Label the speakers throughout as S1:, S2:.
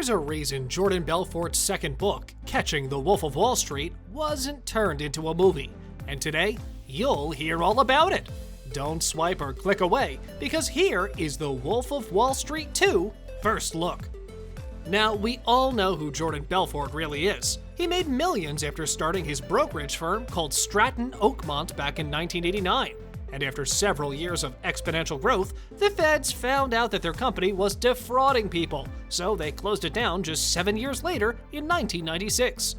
S1: There's a reason Jordan Belfort's second book, Catching the Wolf of Wall Street, wasn't turned into a movie, and today you'll hear all about it. Don't swipe or click away, because here is The Wolf of Wall Street 2 First Look. Now, we all know who Jordan Belfort really is. He made millions after starting his brokerage firm called Stratton Oakmont back in 1989. And after several years of exponential growth, the feds found out that their company was defrauding people, so they closed it down just 7 years later in 1996.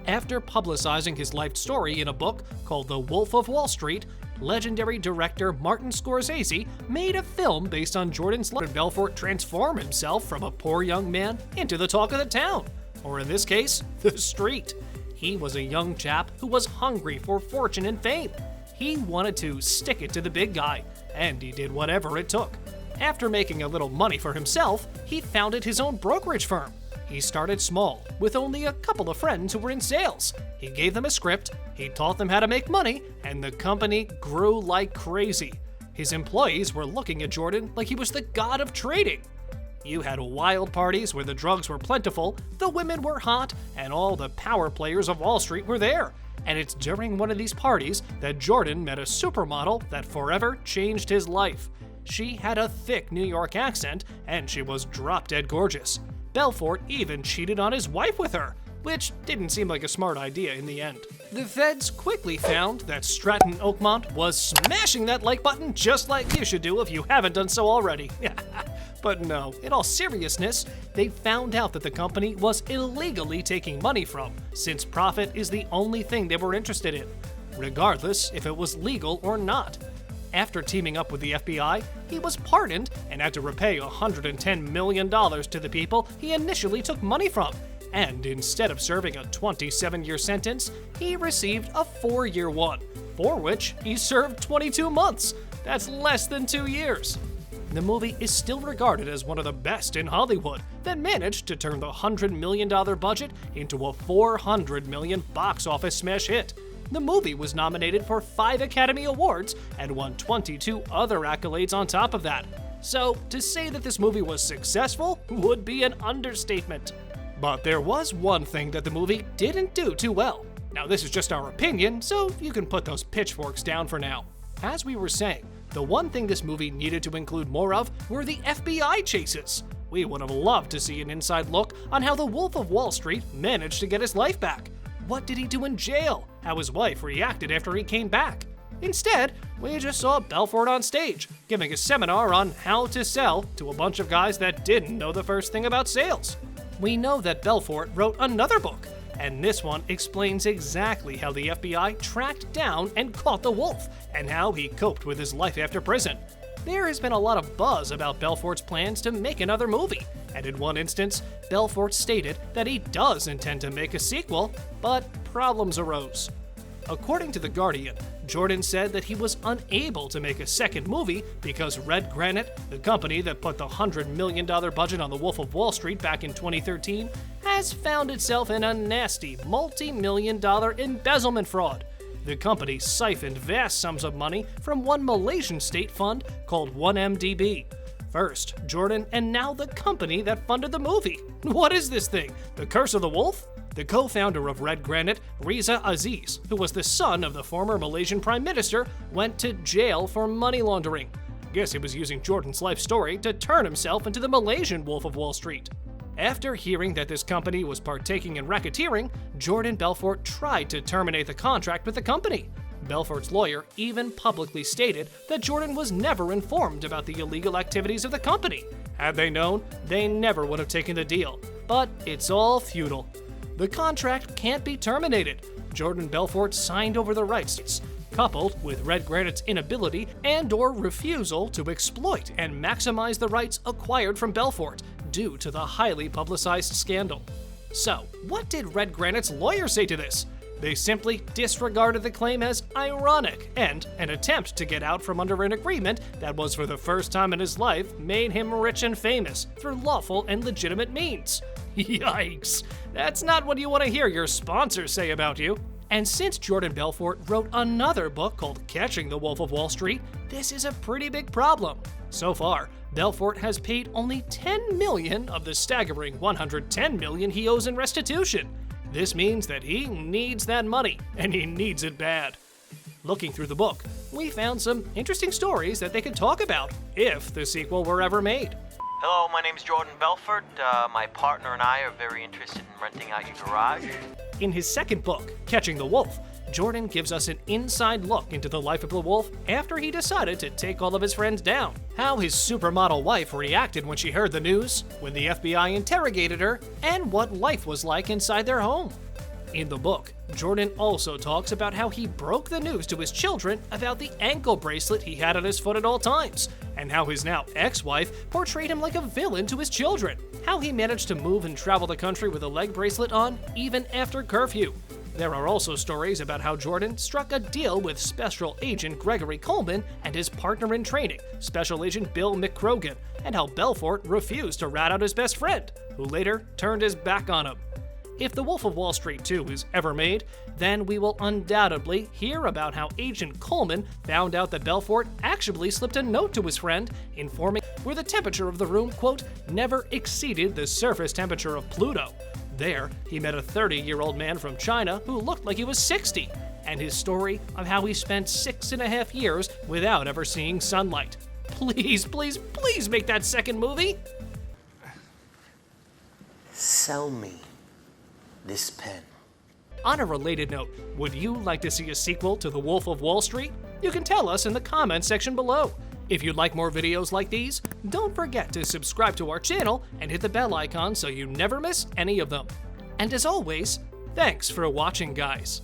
S1: After publicizing his life story in a book called The Wolf of Wall Street, legendary director Martin Scorsese made a film based on Jordan's life. Belfort transformed himself from a poor young man into the talk of the town, or in this case, the street. He was a young chap who was hungry for fortune and fame. He wanted to stick it to the big guy, and he did whatever it took. After making a little money for himself, he founded his own brokerage firm. He started small, with only a couple of friends who were in sales. He gave them a script, he taught them how to make money, and the company grew like crazy. His employees were looking at Jordan like he was the god of trading. You had wild parties where the drugs were plentiful, the women were hot, and all the power players of Wall Street were there. And it's during one of these parties that Jordan met a supermodel that forever changed his life. She had a thick New York accent, and she was drop-dead gorgeous. Belfort even cheated on his wife with her, which didn't seem like a smart idea in the end. The feds quickly found that Stratton Oakmont was smashing that like button just like you should do if you haven't done so already. But no, in all seriousness, they found out that the company was illegally taking money from, since profit is the only thing they were interested in, regardless if it was legal or not. After teaming up with the FBI, he was pardoned and had to repay $110 million to the people he initially took money from. And instead of serving a 27-year sentence, he received a 4-year one, for which he served 22 months. That's less than 2 years. The movie is still regarded as one of the best in Hollywood that managed to turn the $100 million budget into a $400 million box office smash hit. The movie was nominated for 5 Academy Awards and won 22 other accolades on top of that. So, to say that this movie was successful would be an understatement. But there was one thing that the movie didn't do too well. Now, this is just our opinion, so you can put those pitchforks down for now. As we were saying, the one thing this movie needed to include more of were the FBI chases. We would have loved to see an inside look on how the Wolf of Wall Street managed to get his life back. What did he do in jail? How his wife reacted after he came back? Instead, we just saw Belfort on stage, giving a seminar on how to sell to a bunch of guys that didn't know the first thing about sales. We know that Belfort wrote another book, and this one explains exactly how the FBI tracked down and caught the wolf, and how he coped with his life after prison. There has been a lot of buzz about Belfort's plans to make another movie, and in one instance, Belfort stated that he does intend to make a sequel, but problems arose. According to The Guardian, Jordan said that he was unable to make a second movie because Red Granite, the company that put the $100 million budget on The Wolf of Wall Street back in 2013, has found itself in a nasty multi-million-dollar embezzlement fraud. The company siphoned vast sums of money from one Malaysian state fund called 1MDB. First, Jordan, and now the company that funded the movie. What is this thing? The Curse of the Wolf? The co-founder of Red Granite, Riza Aziz, who was the son of the former Malaysian Prime Minister, went to jail for money laundering. Guess he was using Jordan's life story to turn himself into the Malaysian Wolf of Wall Street. After hearing that this company was partaking in racketeering, Jordan Belfort tried to terminate the contract with the company. Belfort's lawyer even publicly stated that Jordan was never informed about the illegal activities of the company. Had they known, they never would have taken the deal. But it's all futile. The contract can't be terminated. Jordan Belfort signed over the rights, coupled with Red Granite's inability and/or refusal to exploit and maximize the rights acquired from Belfort due to the highly publicized scandal. So, what did Red Granite's lawyer say to this? They simply disregarded the claim as ironic and an attempt to get out from under an agreement that was for the first time in his life made him rich and famous through lawful and legitimate means. Yikes! That's not what you want to hear your sponsors say about you. And since Jordan Belfort wrote another book called Catching the Wolf of Wall Street, this is a pretty big problem. So far, Belfort has paid only $10 million of the staggering $110 million he owes in restitution. This means that he needs that money, and he needs it bad. Looking through the book, we found some interesting stories that they could talk about if the sequel were ever made.
S2: Hello, my name's Jordan Belfort. My partner and I are very interested in renting out your garage.
S1: In his second book, Catching the Wolf, Jordan gives us an inside look into the life of the wolf after he decided to take all of his friends down, how his supermodel wife reacted when she heard the news, when the FBI interrogated her, and what life was like inside their home. In the book, Jordan also talks about how he broke the news to his children about the ankle bracelet he had on his foot at all times, and how his now ex-wife portrayed him like a villain to his children, how he managed to move and travel the country with a leg bracelet on even after curfew. There are also stories about how Jordan struck a deal with Special Agent Gregory Coleman and his partner in training, Special Agent Bill McCrogan, and how Belfort refused to rat out his best friend, who later turned his back on him. If The Wolf of Wall Street 2 is ever made, then we will undoubtedly hear about how Agent Coleman found out that Belfort actually slipped a note to his friend informing where the temperature of the room, quote, never exceeded the surface temperature of Pluto. There, he met a 30-year-old man from China who looked like he was 60, and his story of how he spent 6.5 years without ever seeing sunlight. Please, please, please make that second movie!
S2: Sell me this pen.
S1: On a related note, would you like to see a sequel to The Wolf of Wall Street? You can tell us in the comments section below. If you'd like more videos like these, don't forget to subscribe to our channel and hit the bell icon so you never miss any of them. And as always, thanks for watching, guys.